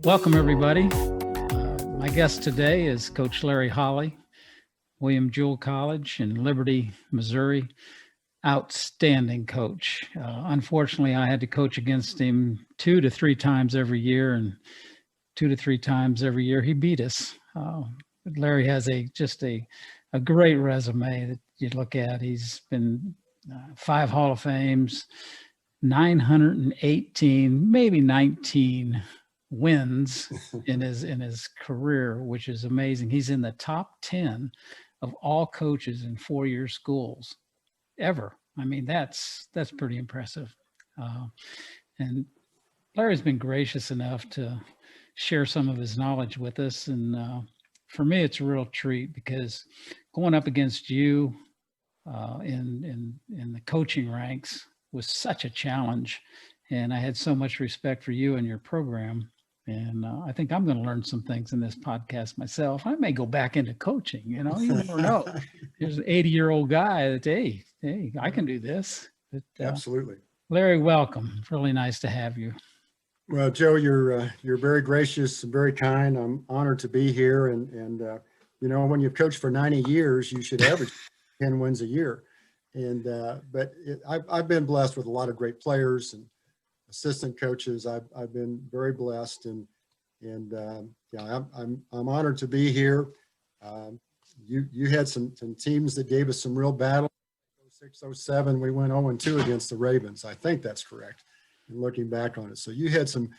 Welcome, everybody. My guest today is Coach Larry Holley, Jewell College in Liberty, Missouri. Outstanding coach. Unfortunately, I had to coach against him 2 to 3 times every year, and 2 to 3 times every year he beat us. Larry has just a great resume that you look at. He's been 5 Hall of Fames, 918, maybe 19 wins in his career, which is amazing. He's in the top 10 of all coaches in 4-year schools ever. I mean, that's pretty impressive. And Larry's been gracious enough to share some of his knowledge with us. And for me, it's a real treat because going up against you in the coaching ranks was such a challenge. And I had so much respect for you and your program. And I think I'm going to learn some things in this podcast myself. I may go back into coaching, you never know. There's an 80-year-old guy that, hey, I can do this. But, absolutely. Larry, welcome. Really nice to have you. Well, Joe, you're very gracious and very kind. I'm honored to be here. And when you've coached for 90 years, you should average 10 wins a year. And but I've been blessed with a lot of great players and assistant coaches. I've been very blessed, and I'm honored to be here. You had some teams that gave us some real battle. 06-07, we went 0-2 against the Ravens. I think that's correct. And looking back on it, so you had some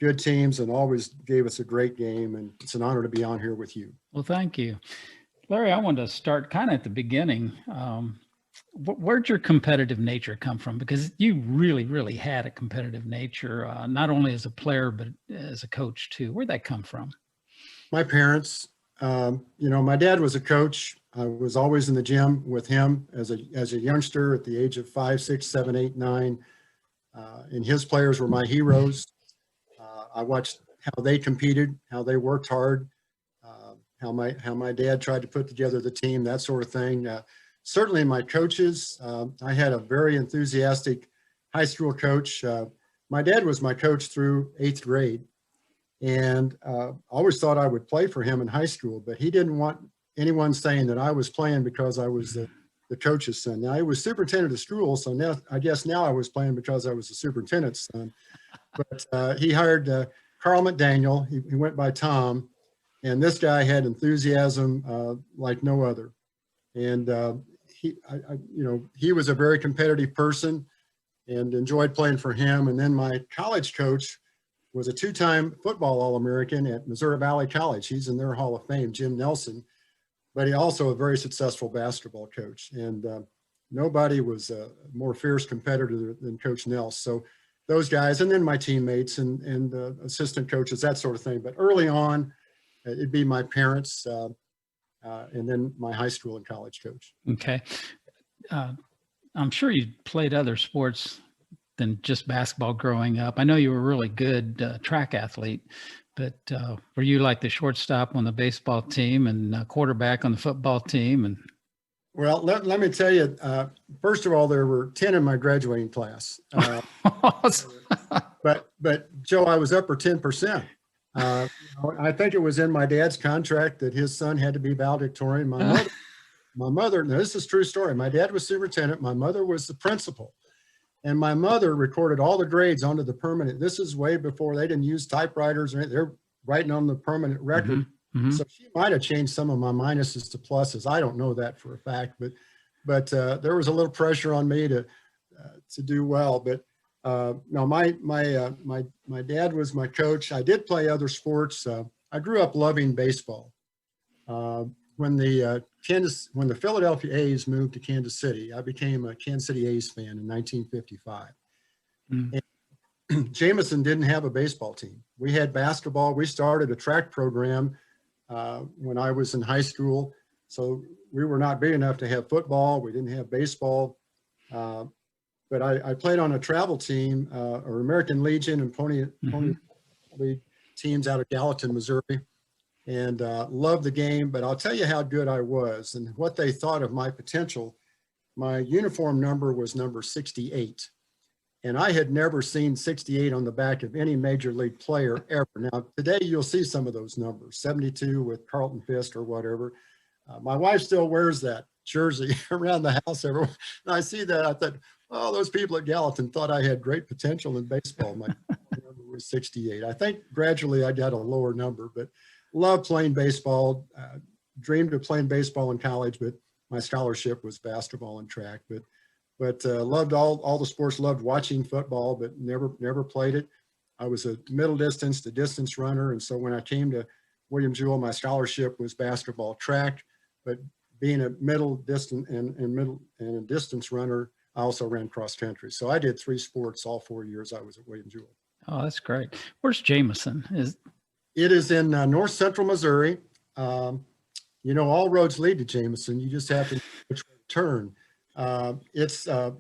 good teams and always gave us a great game, and it's an honor to be on here with you. Well, thank you, Larry. I wanted to start kind of at the beginning. Where'd your competitive nature come from? Because you really, really had a competitive nature, not only as a player, but as a coach too. Where'd that come from? My parents, my dad was a coach. I was always in the gym with him as a youngster at the age of 5, 6, 7, 8, 9. And his players were my heroes. I watched how they competed, how they worked hard, how my dad tried to put together the team, that sort of thing. Certainly my coaches, I had a very enthusiastic high school coach. My dad was my coach through 8th grade, and I always thought I would play for him in high school, but he didn't want anyone saying that I was playing because I was the coach's son. Now, I was superintendent of school, so now I was playing because I was the superintendent's son. But he hired Carl McDaniel. He went by Tom, and this guy had enthusiasm like no other. And he was a very competitive person and enjoyed playing for him. And then my college coach was a 2-time football All-American at Missouri Valley College. He's in their Hall of Fame, Jim Nelson, but he also a very successful basketball coach. And nobody was a more fierce competitor than Coach Nels. So those guys, and then my teammates and assistant coaches, that sort of thing. But early on, it'd be my parents, and then my high school and college coach. Okay. I'm sure you played other sports than just basketball growing up. I know you were a really good track athlete, but were you like the shortstop on the baseball team and quarterback on the football team? And well, let me tell you, first of all, there were 10 in my graduating class. But Joe, I was upper 10%. I think it was in my dad's contract that his son had to be valedictorian. My mother, now this is a true story. My dad was superintendent. My mother was the principal. And my mother recorded all the grades onto the permanent. This is way before they didn't use typewriters or anything. They're writing on the permanent record. Mm-hmm. So she might have changed some of my minuses to pluses. I don't know that for a fact, but there was a little pressure on me to do well. But no, my dad was my coach. I did play other sports. I grew up loving baseball. When the Philadelphia A's moved to Kansas City, I became a Kansas City A's fan in 1955. Mm. And Jameson didn't have a baseball team. We had basketball. We started a track program when I was in high school. So we were not big enough to have football. We didn't have baseball. But I played on a travel team, or American Legion and Pony League teams out of Gallatin, Missouri, and loved the game. But I'll tell you how good I was and what they thought of my potential. My uniform number was number 68. And I had never seen 68 on the back of any major league player ever. Now, today you'll see some of those numbers, 72 with Carlton Fisk or whatever. My wife still wears that jersey around the house everywhere. And I see that, I thought, oh, those people at Gallatin thought I had great potential in baseball. My number was 68. I think gradually I got a lower number, but loved playing baseball, dreamed of playing baseball in college, but my scholarship was basketball and track. But loved all the sports, loved watching football, but never played it. I was a middle distance to distance runner. And so when I came to William Jewell, my scholarship was basketball track, but being a middle distance and a distance runner, I also ran cross country. So I did 3 sports all 4 years I was at William Jewell. Oh, that's great. Where's Jameson? It is in north central Missouri. You know, all roads lead to Jameson. You just have to know which way to turn. It's the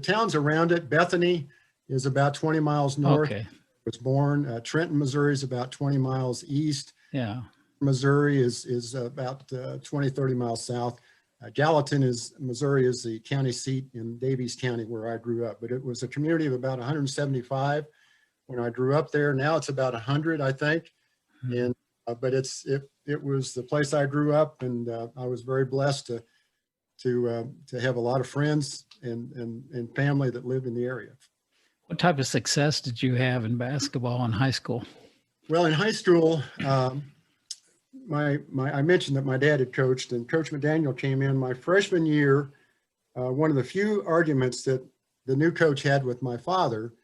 towns around it. Bethany is about 20 miles north. Okay. Was born. Trenton, Missouri is about 20 miles east. Yeah. Missouri is about 20, 30 miles south. Gallatin, Missouri is the county seat in Daviess County where I grew up, but it was a community of about 175 when I grew up there. Now it's about 100, I think. Mm-hmm. And but it was the place I grew up, and I was very blessed to have a lot of friends and family that lived in the area. What type of success did you have in basketball in high school? Well, in high school, I mentioned that my dad had coached, and Coach McDaniel came in my freshman year. One of the few arguments that the new coach had with my father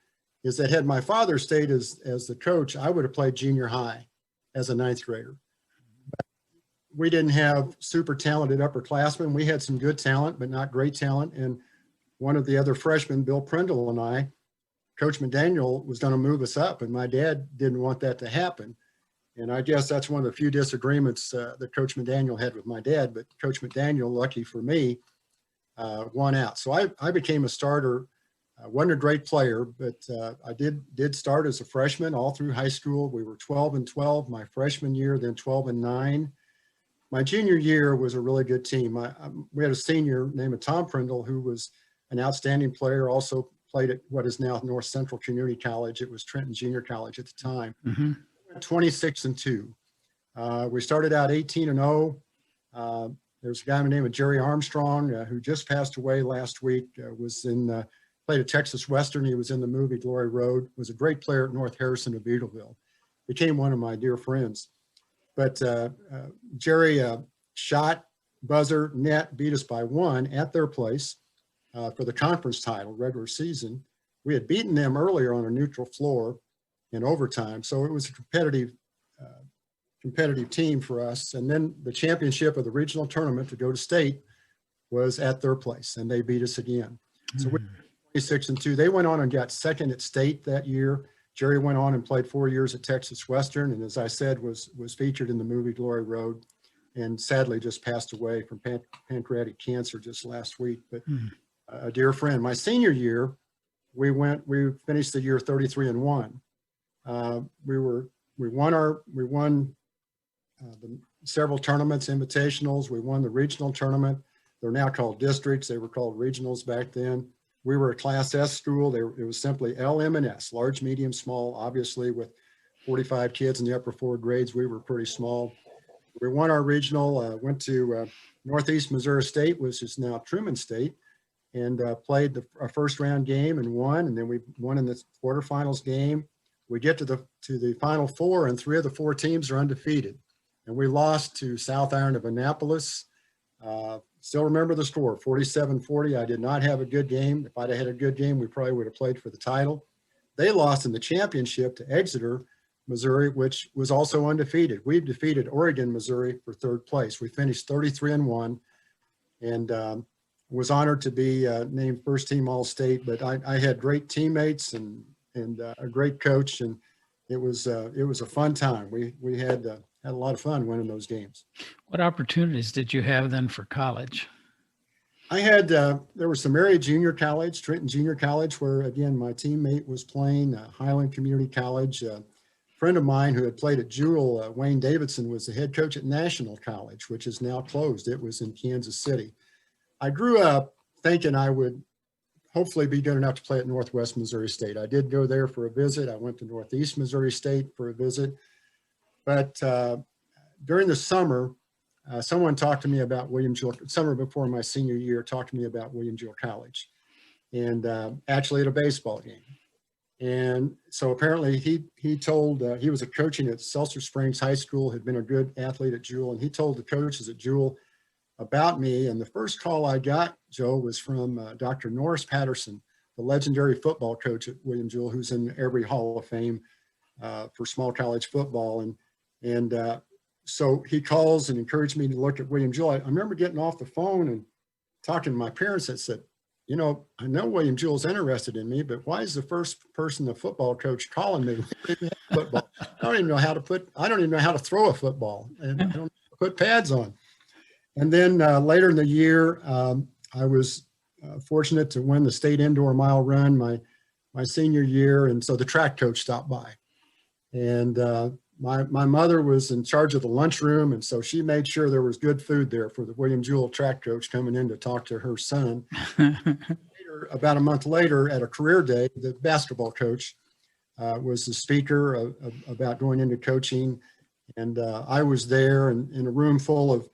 is that had my father stayed as the coach, I would have played junior high as a 9th grader. But we didn't have super talented upperclassmen. We had some good talent, but not great talent. And one of the other freshmen, Bill Prindle, and I, Coach McDaniel was going to move us up, and my dad didn't want that to happen. And I guess that's one of the few disagreements that Coach McDaniel had with my dad, but Coach McDaniel, lucky for me, won out. So I became a starter. I wasn't a great player, but I did start as a freshman all through high school. We were 12-12 my freshman year, then 12-9. My junior year was a really good team. We had a senior named Tom Prindle, who was an outstanding player, also played at what is now North Central Community College. It was Trenton Junior College at the time. Mm-hmm. 26-2. We started out 18-0. There's a guy named Jerry Armstrong who just passed away last week. Played at Texas Western. He was in the movie Glory Road. Was a great player at North Harrison of Beetleville. Became one of my dear friends. But Jerry shot, buzzer, net, beat us by 1 at their place for the conference title, regular season. We had beaten them earlier on a neutral floor in overtime, so it was a competitive team for us. And then the championship of the regional tournament to go to state was at their place, and they beat us again. So we were 26-2. They went on and got second at state that year. Jerry went on and played 4 years at Texas Western, and as I said, was featured in the movie Glory Road, and sadly just passed away from pancreatic cancer just last week. But a dear friend. My senior year, we finished the year 33-1. We won several tournaments, invitationals. We won the regional tournament. They're now called districts. They were called regionals back then. We were a Class S school. It was simply LM and S, large, medium, small. Obviously, with 45 kids in the upper 4 grades, we were pretty small. We won our regional, went to Northeast Missouri State, which is now Truman State, and played a first round game and won. And then we won in the quarterfinals game. We get to the Final Four, and 3 of the 4 teams are undefeated. And we lost to South Iron of Annapolis. Still remember the score, 47-40. I did not have a good game. If I'd have had a good game, we probably would have played for the title. They lost in the championship to Exeter, Missouri, which was also undefeated. We defeated Oregon, Missouri for 3rd place. We finished 33-1, and was honored to be named first team All-State. But I had great teammates and a great coach, and it was a fun time. We had a lot of fun winning those games. What opportunities did you have then for college? I had, there was some area junior college, Trenton Junior College, where again, my teammate was playing. Highland Community College. A friend of mine who had played at Jewell, Wayne Davidson, was the head coach at National College, which is now closed. It was in Kansas City. I grew up thinking I would hopefully be good enough to play at Northwest Missouri State. I did go there for a visit. I went to Northeast Missouri State for a visit. But during the summer, someone talked to me about Jewell, summer before my senior year, talked to me about Jewell College, and actually at a baseball game. And so apparently he told, he was coaching at Seltzer Springs High School, had been a good athlete at Jewell, and he told the coaches at Jewell about me. And the first call I got, Joe, was from Dr. Norris Patterson, the legendary football coach at Jewell, who's in every Hall of Fame for small college football. And so he calls and encouraged me to look at Jewell. I remember getting off the phone and talking to my parents that said, you know, I know Jewell's interested in me, but why is the first person, the football coach, calling me football? I don't even know how to throw a football, and I don't know how to put pads on. And then later in the year, I was fortunate to win the state indoor mile run my senior year. And so the track coach stopped by, and my mother was in charge of the lunchroom. And so she made sure there was good food there for the Jewell track coach coming in to talk to her son. Later, about a month later at a career day, the basketball coach was the speaker about going into coaching. And I was there in a room full of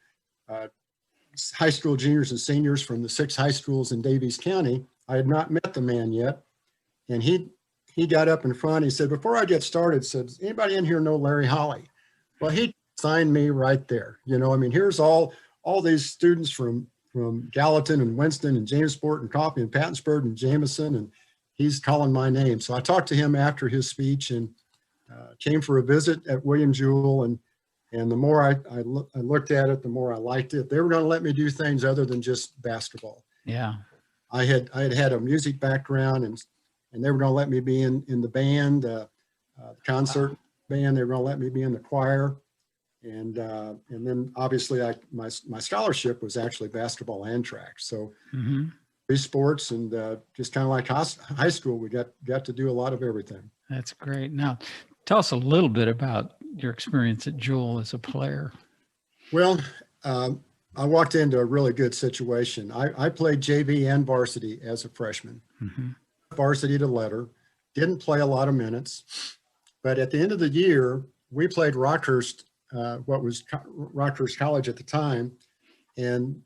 high school juniors and seniors from the 6 high schools in Daviess County. I had not met the man yet. And he got up in front. He said, before I get started, said, does anybody in here know Larry Holley? Well, he signed me right there. You know, I mean, here's all these students from Gallatin and Winston and Jamesport and Coffee and Pattonsburg and Jameson, and he's calling my name. So I talked to him after his speech and came for a visit at Jewell. And the more I looked at it, the more I liked it. They were going to let me do things other than just basketball. Yeah. I had a music background, and they were going to let me be in the band, concert band. They were going to let me be in the choir. And then obviously my scholarship was actually basketball and track. So three sports, and just kind of like high school, we got to do a lot of everything. That's great. Now, tell us a little bit about your experience at Jewell as a player. Well, I walked into a really good situation. I played JV and varsity as a freshman. Varsity to letter, didn't play a lot of minutes, but at the end of the year, we played Rockhurst, what was Rockhurst College at the time. And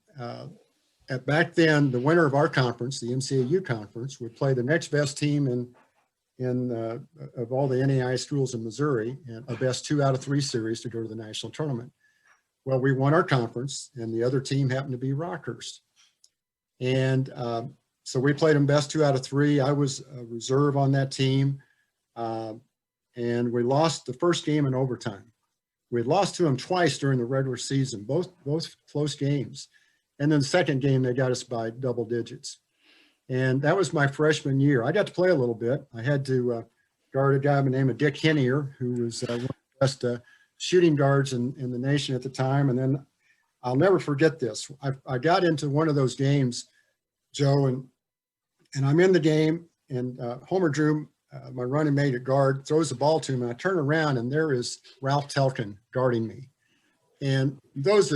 back then, the winner of our conference, the NCAA conference, would play the next best team of all the NAIA schools in Missouri, and a best 2 out of 3 series to go to the national tournament. Well, we won our conference, and the other team happened to be Rockhurst. And so we played them best 2 out of 3. I was a reserve on that team, and we lost the first game in overtime. We had lost to them twice during the regular season, both close games. And then the second game, they got us by double digits. And that was my freshman year. I got to play a little bit. I had to guard a guy by the name of Dick Hennier, who was one of the best shooting guards in the nation at the time. And then I'll never forget this. I got into one of those games, Joe, and I'm in the game, and Homer Drew, my running mate at guard, throws the ball to me, and I turn around, and there is Ralph Telkin guarding me. And those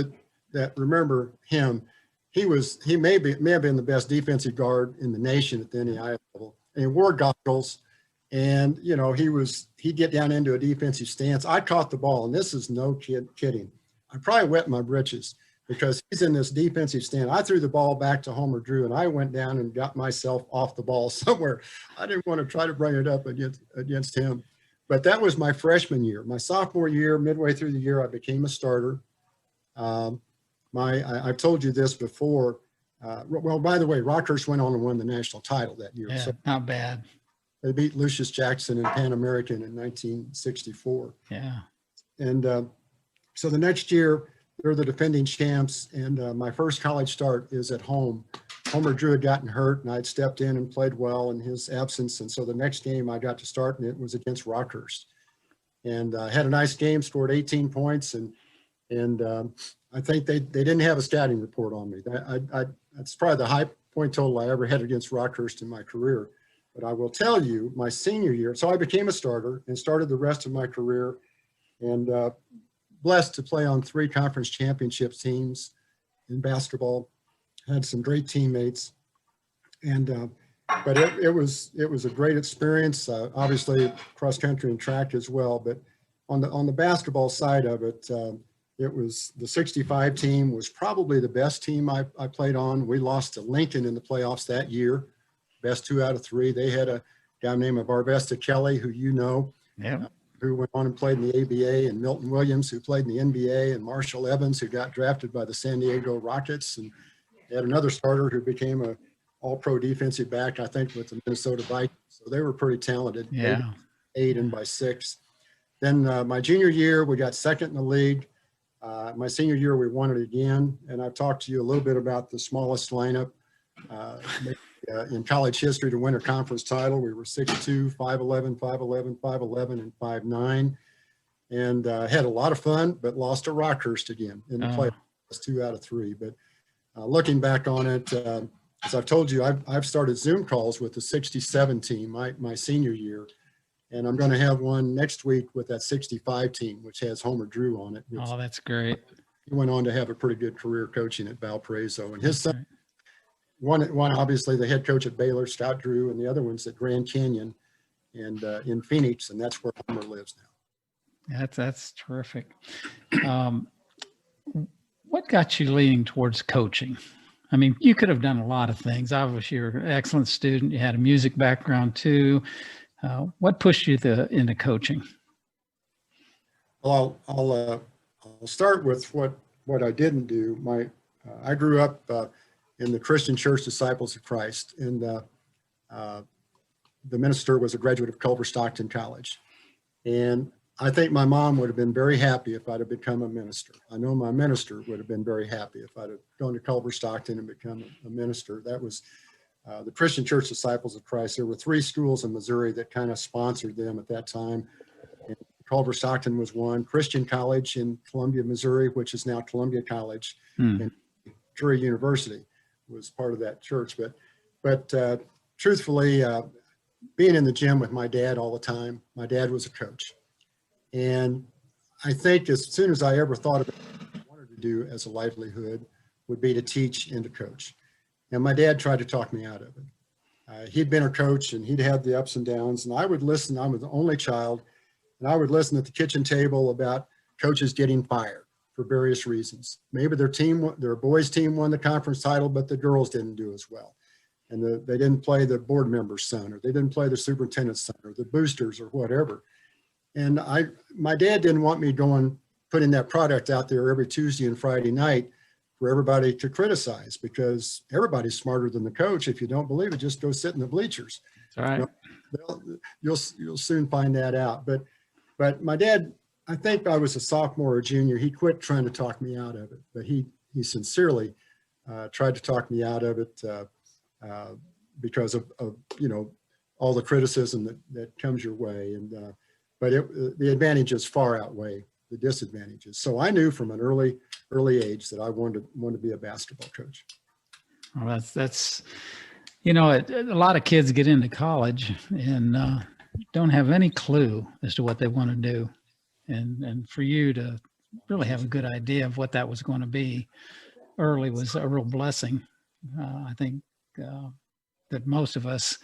that remember him, he may have been the best defensive guard in the nation at the NAIA level. And he wore goggles, and you know, he'd get down into a defensive stance. I caught the ball, and this is no kidding. I probably wet my britches because he's in this defensive stand. I threw the ball back to Homer Drew, and I went down and got myself off the ball somewhere. I didn't want to try to bring it up against him. But that was my freshman year. My sophomore year, midway through the year, I became a starter. I've told you this before. Well, by the way, Rockhurst went on and won the national title that year. Yeah, so not bad. they beat Lucius Jackson and Pan American in 1964. Yeah. And so the next year, they're the defending champs, and my first college start is at home. Homer Drew had gotten hurt, and I'd stepped in and played well in his absence. And so the next game I got to start, and it was against Rockhurst. And I had a nice game, scored 18 points, and I think they didn't have a scouting report on me. That's probably the high point total I ever had against Rockhurst in my career. But I will tell you, my senior year, so I became a starter and started the rest of my career, and blessed to play on 3 conference championship teams in basketball. Had some great teammates. And but it was a great experience. Obviously cross country and track as well, but on the basketball side of it, it was the 65 team was probably the best team I played on. We lost to Lincoln in the playoffs that year, best 2 out of 3. They had a guy named Arvesta Kelly, who you know, who went on and played in the ABA, and Milton Williams, who played in the NBA, and Marshall Evans, who got drafted by the San Diego Rockets, and they had another starter who became a all-pro defensive back, I think, with the Minnesota Vikings. So they were pretty talented. Yeah. 8 and by 6. Then my junior year, we got second in the league. My senior year, we won it again. And I've talked to you a little bit about the smallest lineup in college history to win a conference title. We were 6'2", 5'11", 5'11", 5'11", and 5'9", and had a lot of fun, but lost to Rockhurst again in the playoffs, 2 out of 3. But looking back on it, as I've told you, I've started Zoom calls with the 67 team my senior year. And I'm going to have one next week with that 65 team, which has Homer Drew on it. Oh, that's great. He went on to have a pretty good career coaching at Valparaiso. And his son, one obviously the head coach at Baylor, Scott Drew, and the other one's at Grand Canyon and in Phoenix, and that's where Homer lives now. That's terrific. What got you leaning towards coaching? I mean, you could have done a lot of things. Obviously, you're an excellent student. You had a music background too. What pushed you into coaching? Well, I'll start with what I didn't do. I grew up in the Christian Church Disciples of Christ, and the minister was a graduate of Culver Stockton College. And I think my mom would have been very happy if I'd have become a minister. I know my minister would have been very happy if I'd have gone to Culver Stockton and become a minister. That was the Christian Church Disciples of Christ. There were 3 schools in Missouri that kind of sponsored them at that time. And Culver Stockton was one. Christian College in Columbia, Missouri, which is now Columbia College, and Missouri University was part of that church. But truthfully, being in the gym with my dad all the time, my dad was a coach. And I think as soon as I ever thought about what I wanted to do as a livelihood would be to teach and to coach. And my dad tried to talk me out of it. He'd been a coach and he'd had the ups and downs, and I would listen. I was the only child, and I would listen at the kitchen table about coaches getting fired for various reasons. Maybe their boys' team won the conference title, but the girls didn't do as well. And they didn't play the board member's son, or they didn't play the superintendent's son, or the boosters, or whatever. And my dad didn't want me putting that product out there every Tuesday and Friday night for everybody to criticize, because everybody's smarter than the coach. If you don't believe it, just go sit in the bleachers. All right. You'll soon find that out. But my dad, I think I was a sophomore or junior, he quit trying to talk me out of it, but he sincerely tried to talk me out of it because of all the criticism that comes your way. And but the advantages far outweigh the disadvantages. So I knew from an early age that I wanted to be a basketball coach. Well, that's a lot of kids get into college and don't have any clue as to what they want to do. And for you to really have a good idea of what that was going to be early was a real blessing. I think that most of us,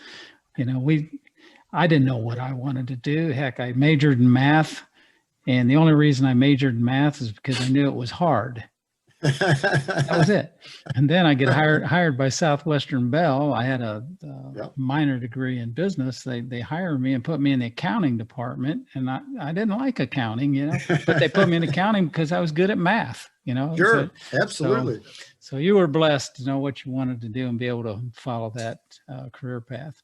I didn't know what I wanted to do. Heck, I majored in math. And the only reason I majored in math is because I knew it was hard. That was it. And then I get hired by Southwestern Bell. I had a minor degree in business. They hired me and put me in the accounting department. And I didn't like accounting, but they put me in accounting because I was good at math, Sure, absolutely. So you were blessed to know what you wanted to do and be able to follow that career path.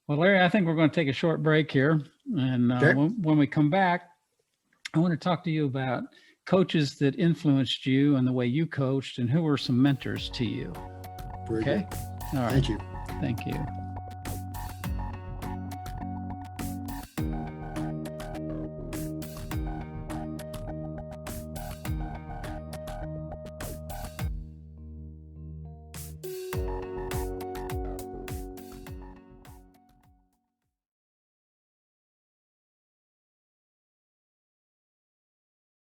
Well, Larry, I think we're going to take a short break here. And when we come back, I want to talk to you about coaches that influenced you and the way you coached, and who were some mentors to you. Very okay. Good. All right. Thank you. Thank you.